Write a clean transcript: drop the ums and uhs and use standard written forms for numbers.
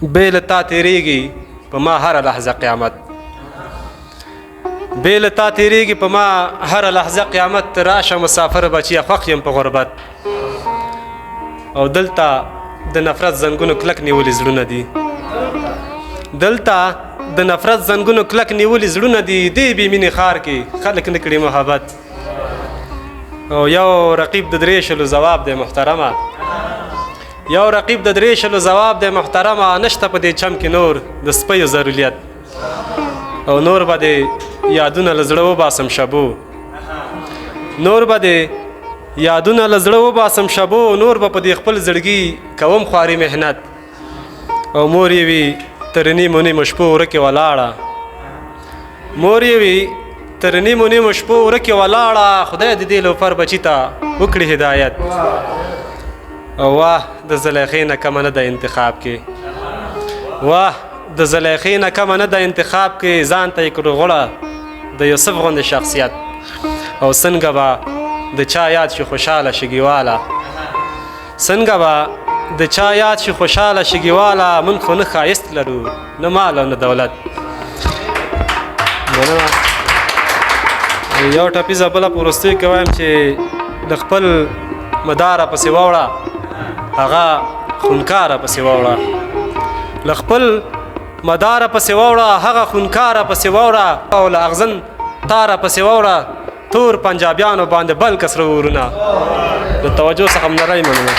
بې له تا تېرېږي په ما هره لحظه قیامت بې له تا تېرېږي په ما هره لحظه قیامت راشه مسافر بچیه خوښ یم په غربت او دلته د نفرت زنګونو کلک نیولي زړونه دي دلته د نفرت زنګونو کلک نیولي زړونه دي دې بې مینې ښار کې خلک نه کړي محبت او یو رقیب د درې شلو ځواب دی محترمه یو رقیب د درې شلو ځواب دی محترمه نشته په دې چم کې نور د سپیو ضروریت او نور به دې یادونه له زړه وباسم شبو نور به دې یادونه له زړه وباسم شبو نور به په دې خپل زړګي کوم خواري محنت او مور یې وي تر نیمو نیمو شپو ورکې ولاړه مور یې وي تر نیمو نیمو شپو ورکې ولاړه خدای د دې لوفر بچي ته وکړي هدایت او واه د زلیخې نه کمه نه ده انتخاب کې واه د زلیخې نه کمه نه ده انتخاب کې ځان ته یې کړو غوړه د یوسف غوندې شخصیت او څنګه به د چا یاد شي خوشحاله شګیواله څنګه به د چا یاد شي خوشحاله شګیواله مونږ خو نه ښایست لرو نه مال او نه دولت مننه یو ټپیزه بله په وروستیو کې وایم چې د خپل مداره پسې واوړه هغه خونکاره پسې واوړه له خپل مداره پسې واوړه هغه خونکاره پسې واوړه او له اغزن تاره پسې واوړه تور پنجابیانو باندې بل کسره ورونه د توجه څخه مننه مننه